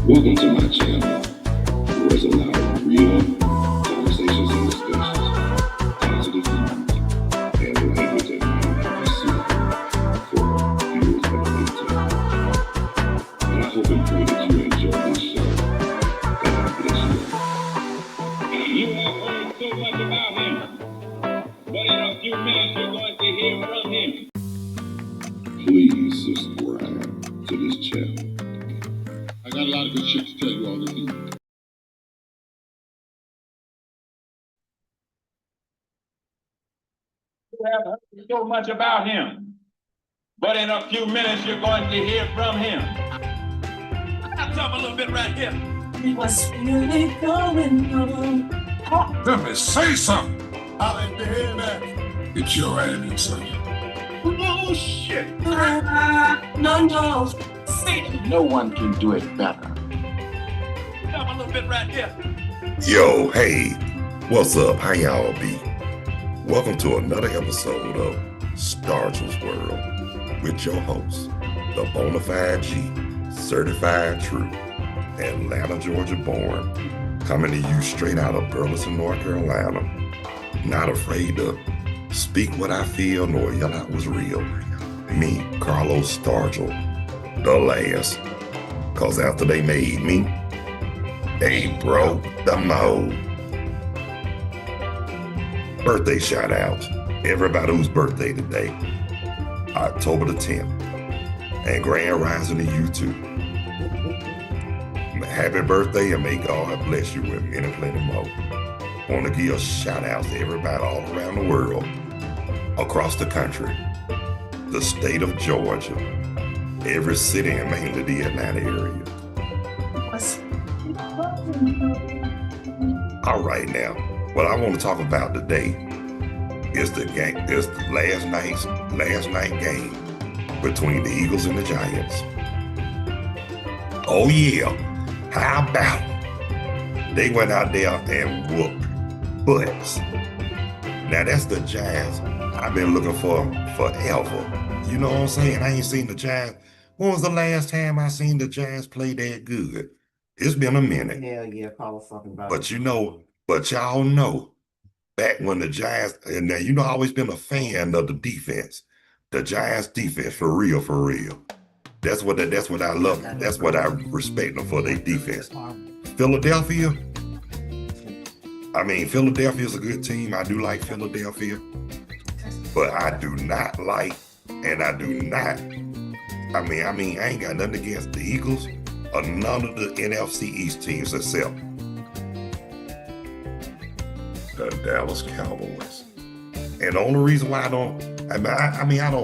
Welcome to my channel, where there's a lot of real conversations and discussions, positive feedback, and language that may not be suitable for viewers of 18. But I hope and pray that you enjoy this show. God bless you all. You have heard so much about him, but in a few minutes you're going to hear from him. Please subscribe to this channel. I got a lot of good shit to tell you all this evening. You have heard so much about him, but in a few minutes you're going to hear from him. I'll tell him a little bit right here. What's really going on? Let me say something. I'll let you hear that. Get your ass inside. Oh, shit. No. No one can do it better. Tell him a little bit right here. Yo, hey, what's up? How y'all be? Welcome to another episode of Stargell's World with your host, the Bonafide G, certified true, Atlanta, Georgia born, coming to you straight out of Burlington, North Carolina. Not afraid to speak what I feel nor yell out what's real. Me, Carlos Stargell, the last. Cause after they made me, they broke the mold. Birthday shout out. Everybody whose birthday today, October the 10th. And grand rising to you too. Happy birthday and may God bless you with many plenty more. Want to give a shout out to everybody all around the world, across the country, the state of Georgia, every city and mainly the Atlanta area. All right now, what I want to talk about today is the last night game between the Eagles and the Giants. Oh yeah, how about it? They went out there and whooped butts. Now that's the Giants I've been looking for forever. You know what I'm saying? I ain't seen the Giants. When was the last time I seen the Giants play that good? It's been a minute. Hell yeah, probably fucking about But y'all know, back when the Giants, and now I've always been a fan of the defense. The Giants defense, for real. That's what I love. That's what I respect them for, their defense. Philadelphia is a good team. I do like Philadelphia. But I do not like, and I ain't got nothing against the Eagles or none of the NFC East teams except the Dallas Cowboys. And the only reason why I don't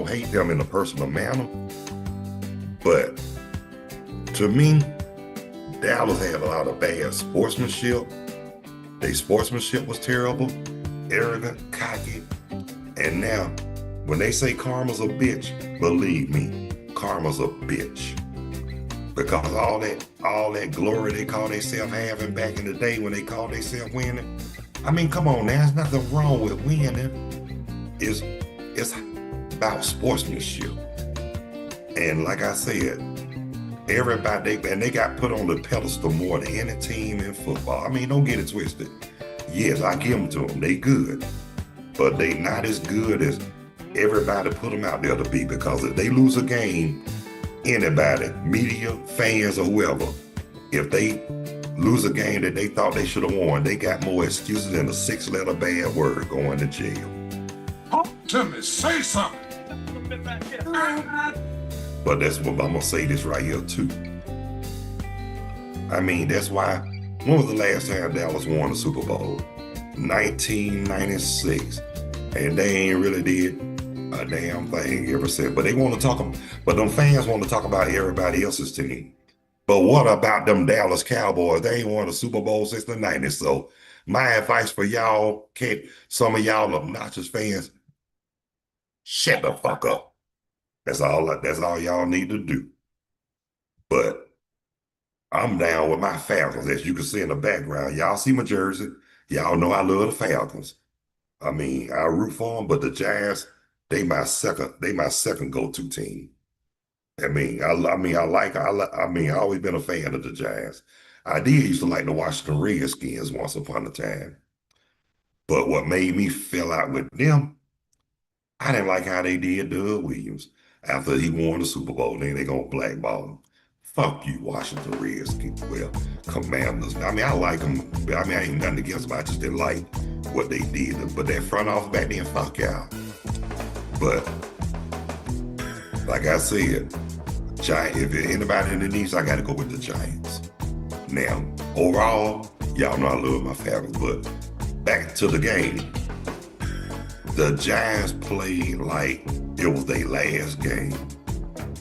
hate them in a personal manner, but to me, Dallas had a lot of bad sportsmanship. Their sportsmanship was terrible, arrogant, cocky, and now when they say karma's a bitch, believe me, karma's a bitch. Because all that glory they call themselves having back in the day when they called themselves winning. I mean, come on now, there's nothing wrong with winning. It's about sportsmanship. And like I said, everybody, they got put on the pedestal more than any team in football. I mean, don't get it twisted. Yes, I give them to them, they good. But they not as good as everybody put them out there to be, because if they lose a game, anybody, media, fans, or whoever, if they lose a game that they thought they should have won, they got more excuses than a 6-letter bad word going to jail. Let me say something. But that's what I'm gonna say this right here too. I mean, that's why, when was the last time Dallas won the Super Bowl? 1996. And they ain't really did a damn thing ever since. But them fans want to talk about everybody else's team. But what about them Dallas Cowboys? They ain't won a Super Bowl since the 90s. So my advice for y'all, some of y'all obnoxious fans, shut the fuck up. That's all y'all need to do. But I'm down with my Falcons, as you can see in the background. Y'all see my jersey. Y'all know I love the Falcons. I mean, I root for them, but the Giants, they my second go-to team. I mean, I always been a fan of the Giants. I did used to like the Washington Redskins once upon a time. But what made me fell out with them, I didn't like how they did Doug Williams after he won the Super Bowl. Then they gonna blackball him. Fuck you, Washington Redskins. Well, Commanders. I mean, I like them. I mean, I ain't nothing against them. I just didn't like what they did. But that front office back then, fuck y'all. But like I said, Giant. If anybody in the East, I got to go with the Giants. Now, overall, y'all know I love my Falcons, but back to the game. The Giants played like it was their last game.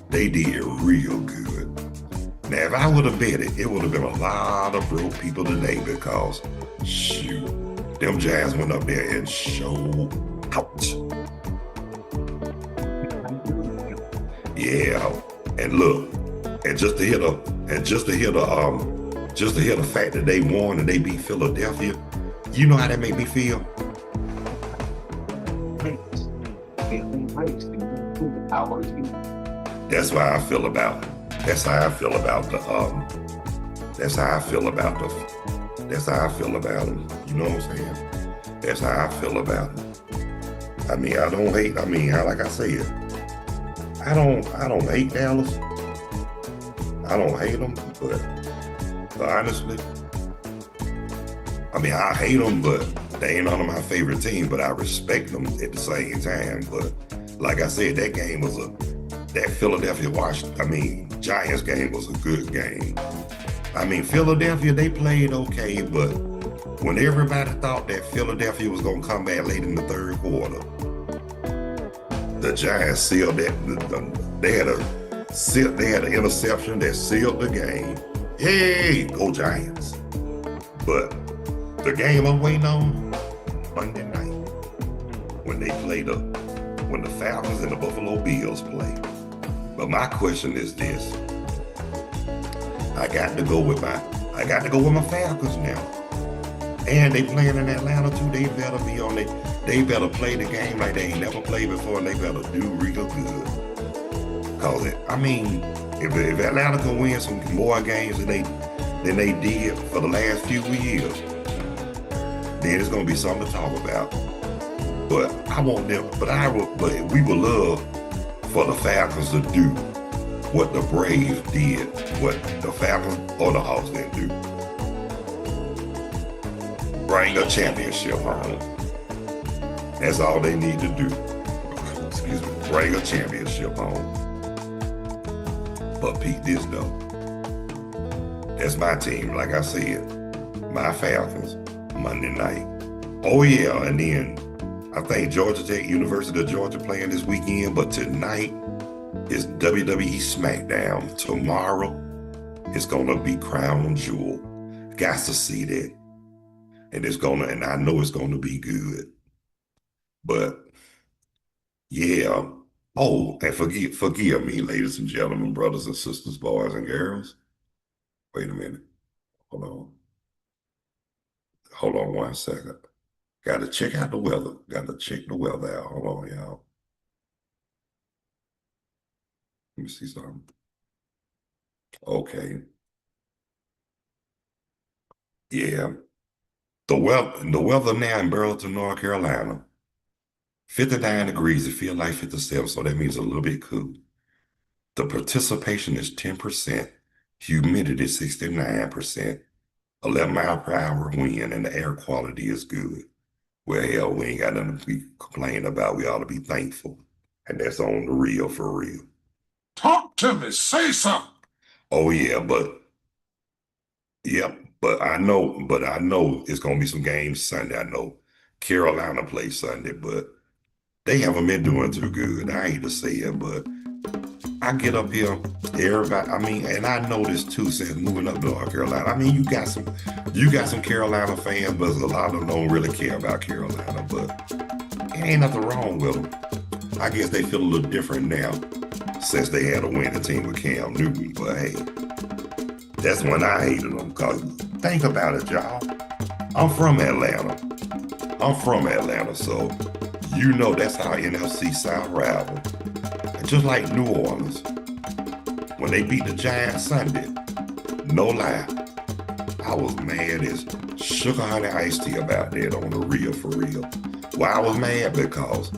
They did real good. Now, if I would have bet it, it would have been a lot of broke people today because, shoot, them Giants went up there and showed out. Yeah, and look, and just to hear the fact that they won and they beat Philadelphia, you know how that made me feel? That's why I feel about. That's how I feel about the. That's how I feel about the. That's how I feel about them. You know what I'm saying? That's how I feel about them. I mean, I don't hate. I mean, like I said, I don't hate Dallas. I don't hate them, but honestly, I mean, I hate them, but they ain't none of my favorite teams. But I respect them at the same time. But like I said, that game was that Philadelphia Giants game was a good game. I mean, Philadelphia, they played okay, but when everybody thought that Philadelphia was gonna come back late in the third quarter, the Giants sealed that. They had an interception that sealed the game. Hey, go Giants! But the game I'm waiting on Monday night when they play when the Falcons and the Buffalo Bills play. But my question is this: I got to go with my Falcons now, and they playing in Atlanta too. They better be on it. They better play the game like they ain't never played before, and they better do real good. Cause if Atlanta can win some more games than they did for the last few years, then it's gonna be something to talk about. But I want them. But we would love for the Falcons to do what the Braves did, what the Falcons or the Hawks didn't do. Bring a championship home. That's all they need to do. Excuse me. Bring a championship home. But peep this though. That's my team, like I said. My Falcons, Monday night. Oh yeah, and then I think Georgia Tech, University of Georgia playing this weekend, but tonight is WWE SmackDown. Tomorrow it's gonna be Crown Jewel. Got to see that. And I know it's gonna be good. But yeah. Oh, and forgive me, ladies and gentlemen, brothers and sisters, boys and girls. Wait a minute. Hold on 1 second. Got to check out the weather. Got to check the weather out. Hold on, y'all. Let me see something. Okay. Yeah. The weather now in Burlington, North Carolina. 59 degrees. It feels like 57, so that means a little bit cool. The participation is 10%. Humidity is 69%. 11 mile per hour wind, and the air quality is good. Well, hell, we ain't got nothing to be complaining about. We ought to be thankful. And that's on the real for real. Talk to me. Say something. Oh, yeah, but I know it's going to be some games Sunday. I know Carolina plays Sunday, but they haven't been doing too good. I hate to say it, but I get up here, everybody, and I know this too since moving up to North Carolina. You got some Carolina fans, but a lot of them don't really care about Carolina, but it ain't nothing wrong with them. I guess they feel a little different now since they had a winning team with Cam Newton, but hey, that's when I hated them, because think about it, y'all. I'm from Atlanta, so you know that's how NFC South rival. Just like New Orleans. when they beat the Giants Sunday, no lie, I was mad as sugar honey iced tea about that on the real for real. Well, I was mad because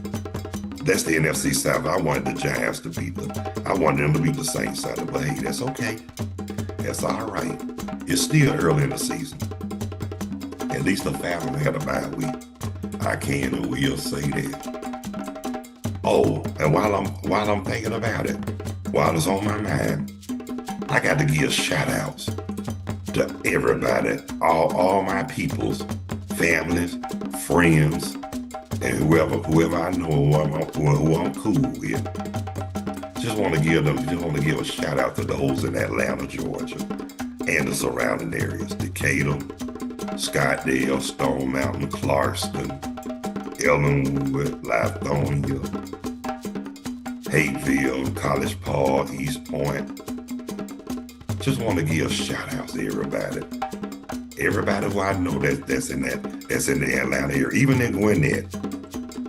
that's the NFC South. I wanted the Giants to beat them. I wanted them to beat the Saints Sunday, but hey, that's okay. That's all right. It's still early in the season. At least the Falcons had a bye week. I can and will say that. Oh, and while I'm thinking about it, while it's on my mind, I got to give shout outs to everybody, all my peoples, families, friends, and whoever I know who I'm cool with. Just want to give a shout out to those in Atlanta, Georgia, and the surrounding areas: Decatur, Scottsdale, Stone Mountain, Clarkston, Ellenwood, Lithonia, Hateville, College Park, East Point. Just want to give shout outs to everybody. Everybody who I know that's in the Atlanta area, even in Gwinnett,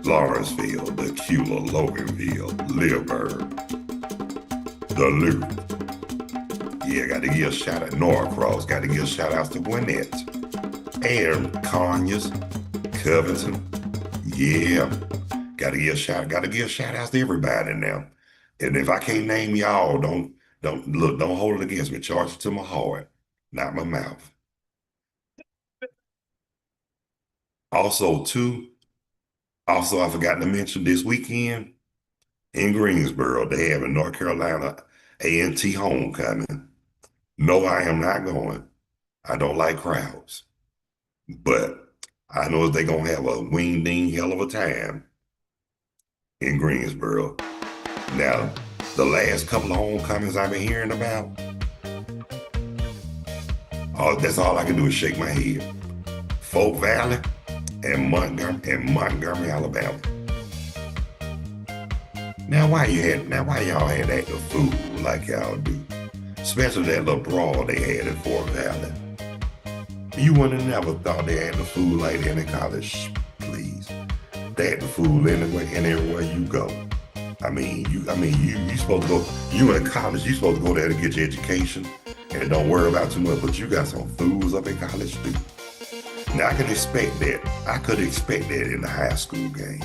Lawrenceville, Decula, Loganville, Leesburg, Duluth. Yeah, got to give a shout out. Norcross, got to give shout outs to Gwinnett. And Conyers, Covington. Yeah. Gotta give shout outs to everybody now. And if I can't name y'all, don't hold it against me. Charge it to my heart, not my mouth. Also, I forgot to mention this weekend in Greensboro, they have a North Carolina A&T homecoming. No, I am not going. I don't like crowds. But I know they're going to have a wing-ding hell of a time in Greensboro. Now, the last couple of homecomings I've been hearing about, that's all I can do is shake my head. Folk Valley and Montgomery, Alabama. Now why y'all had that the fool like y'all do? Especially that little brawl they had at Fort Valley. You would have never thought they had the fool like that in college. Please. They had the fool anyway and everywhere you go. You supposed to go, you in college, you supposed to go there to get your education and don't worry about too much, but you got some fools up in college too. Now I could expect that in the high school game.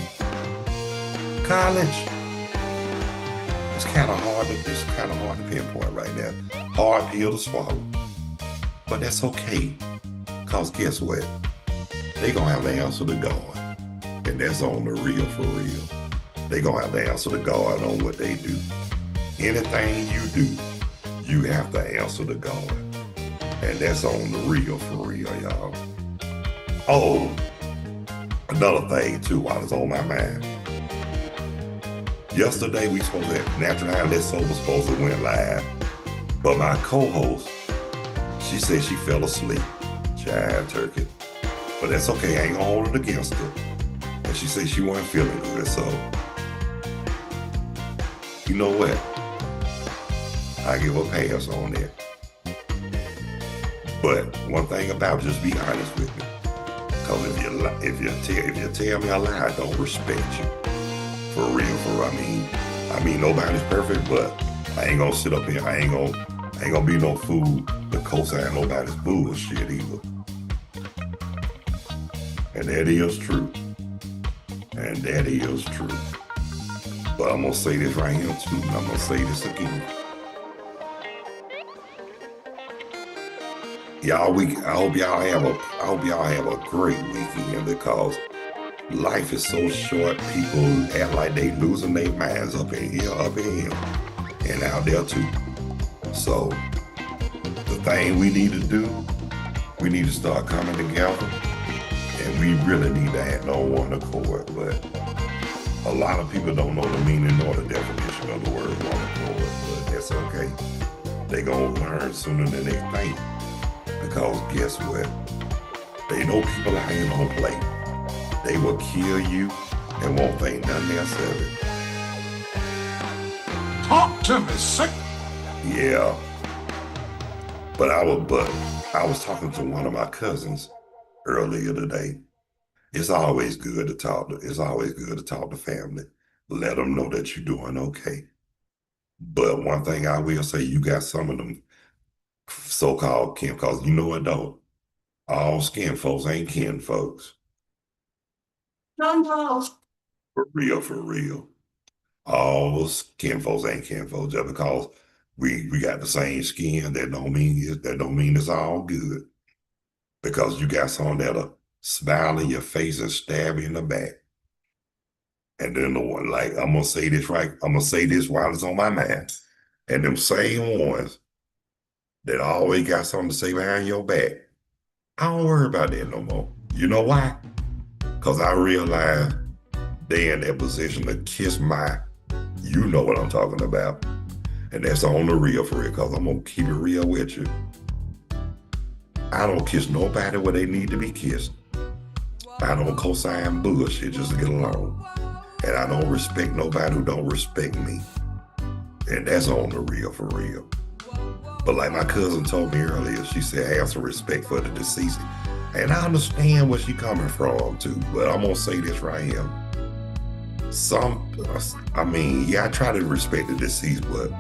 College, it's kind of hard to pinpoint right now. Hard pill to swallow. But that's okay. Cause guess what? They gonna have to answer to God. And that's on the real for real. They gonna have to answer to God on what they do. Anything you do, you have to answer to God. And that's on the real for real, y'all. Oh, another thing too while it's on my mind. Yesterday we supposed to have Natural Outlet Soul was supposed to went live. But my co-host, she said she fell asleep. Child turkey. But that's okay, I ain't gonna hold it against her. And she said she wasn't feeling good, so you know what? I give a pass on that. But one thing about just be honest with me. Because if you tell me a lie, I don't respect you. For real, I mean nobody's perfect, but I ain't gonna sit up here. I ain't gonna be no fool to co-sign nobody's bullshit either. And that is true. But I'm gonna say this right here too, and I'm gonna say this again. I hope y'all have a great weekend because life is so short. People act like they losing their minds up in here, and out there too. So the thing we need to do, we need to start coming together, and we really need to act on one accord. But a lot of people don't know the meaning or the definition of the word one accord, but that's okay. They gonna learn sooner than they think. Because guess what? They know people out here don't play. They will kill you and won't think nothing else of it. Talk to me, sick. Yeah. But I was talking to one of my cousins earlier today. It's always good to talk to family. Let them know that you're doing okay. But one thing I will say, you got some of them so-called kin, because you know what though? All skin folks ain't kin folks. No. For real, for real. All skin folks ain't kin folks. Just because we got the same skin, that don't mean it's all good. Because you got some that'll smile in your face and stab you in the back. And then the one, like, I'm gonna say this right, I'm gonna say this while it's on my mind. And them same ones that always got something to say behind your back, I don't worry about that no more. You know why? Because I realize they in that position to kiss you know what I'm talking about. And that's on the real for real, because I'm gonna keep it real with you. I don't kiss nobody where they need to be kissed. I don't co-sign bullshit just to get along. And I don't respect nobody who don't respect me. And that's on the real for real. But like my cousin told me earlier, she said, have some respect for the deceased. And I understand where she coming from too, but I'm gonna say this right here. I try to respect the deceased, but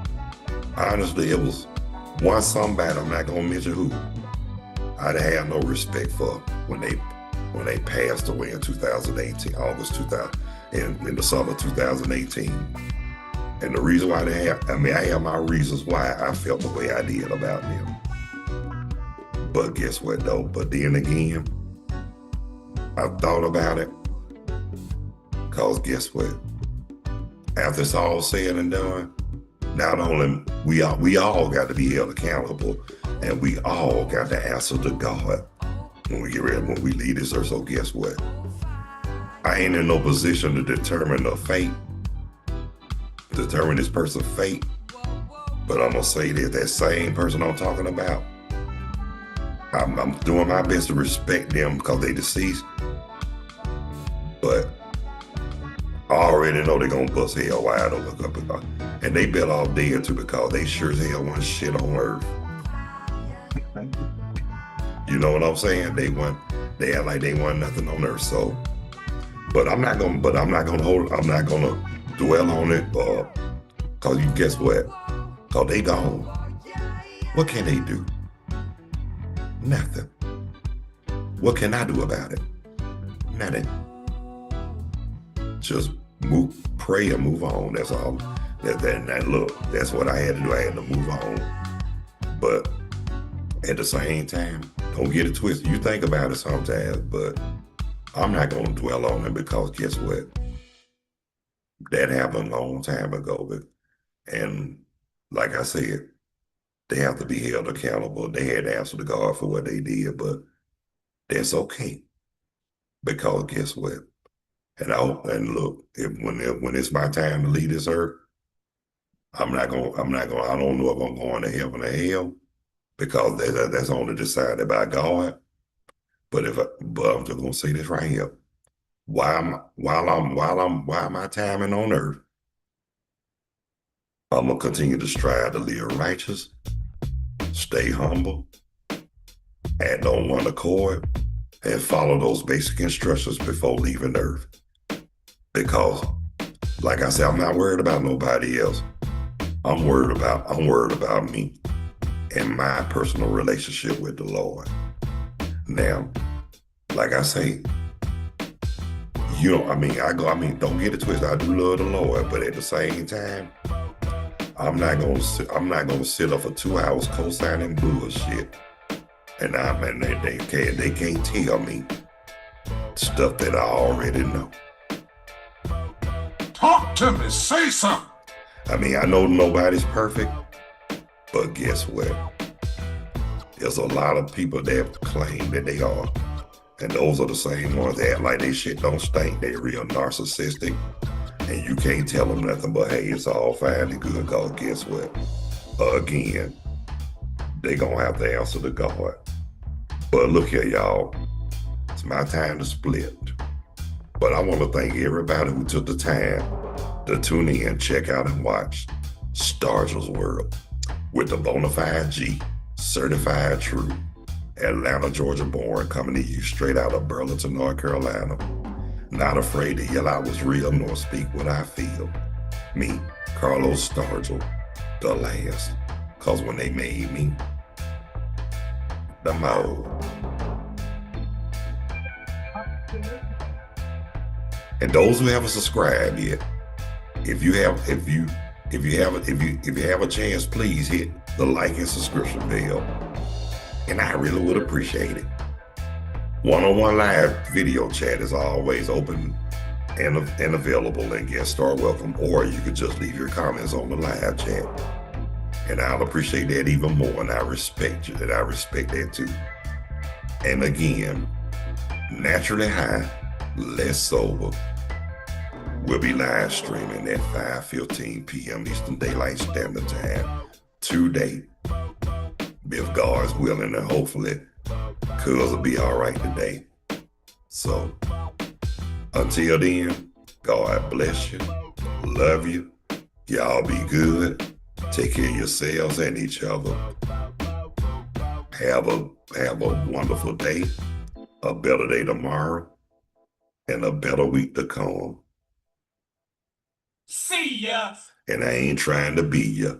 honestly, it was somebody, I'm not gonna mention who, I didn't have no respect for when they passed away in 2018, August 2000, in the summer 2018. And the reason why I have my reasons why I felt the way I did about them. But guess what though? But then again, I thought about it. Cause guess what? After it's all said and done, not only we all got to be held accountable, and we all got to answer to God when we leave this earth. So guess what? I ain't in no position to determine this person's fate. But I'm gonna say that same person I'm talking about, I'm doing my best to respect them because they deceased. But I already know they're gonna bust hell wide open, and they better off dead too, because they sure as hell want shit on earth. You know what I'm saying? They act like they want nothing on earth. So, but I'm not gonna dwell on it, cause you guess what? Cause they gone. What can they do? Nothing. What can I do about it? Nothing. Just pray and move on. That's all. That's what I had to do. I had to move on. But at the same time, don't get it twisted. You think about it sometimes, but I'm not gonna dwell on it, because guess what? That happened a long time ago. And like I said, they have to be held accountable. They had to answer to God for what they did, but that's okay. Because guess what? And look, when it's my time to leave this earth, I don't know if I'm going to heaven or hell, because that's only decided by God. But I'm just gonna say this right here. While my timing on earth, I'm gonna continue to strive to live righteous, stay humble, act on one accord, and follow those basic instructions before leaving earth. Because, like I said, I'm not worried about nobody else. I'm worried about me and my personal relationship with the Lord. Now, like I say, don't get it twisted. I do love the Lord, but at the same time, I'm not gonna sit up for 2 hours co-signing bullshit. And they can't tell me stuff that I already know. Talk to me, say something. I know nobody's perfect, but guess what? There's a lot of people that claim that they are. And those are the same ones that act like they shit don't stink. They real narcissistic. And you can't tell them nothing but, hey, it's all fine and good, because guess what? Again, they gonna have to answer to God. But look here, y'all. It's my time to split. But I want to thank everybody who took the time to tune in, check out, and watch Stargell's World with the Bonafide G, certified true, Atlanta, Georgia born, coming to you straight out of Burlington, North Carolina. Not afraid to yell out what's real nor speak what I feel. Me, Carlos Stargell, the last. Cause when they made me the mole. And those who haven't subscribed yet, if you have a chance, please hit the like and subscription bell. And I really would appreciate it. One-on-one live video chat is always open and available and guest star welcome, or you could just leave your comments on the live chat. And I'll appreciate that even more, and I respect you, and I respect that too. And again, naturally high, less sober. We'll be live streaming at 5:15 p.m. Eastern Daylight Standard Time today. If God's willing, and hopefully cuz will be all right today. So until then, God bless you, love you, y'all be good, take care of yourselves and each other. Have a wonderful day, a better day tomorrow, and a better week to come. See ya. And I ain't trying to be ya.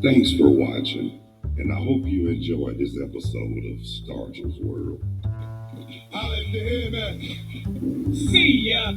Thanks for watching, and I hope you enjoyed this episode of Stargell's World. See ya.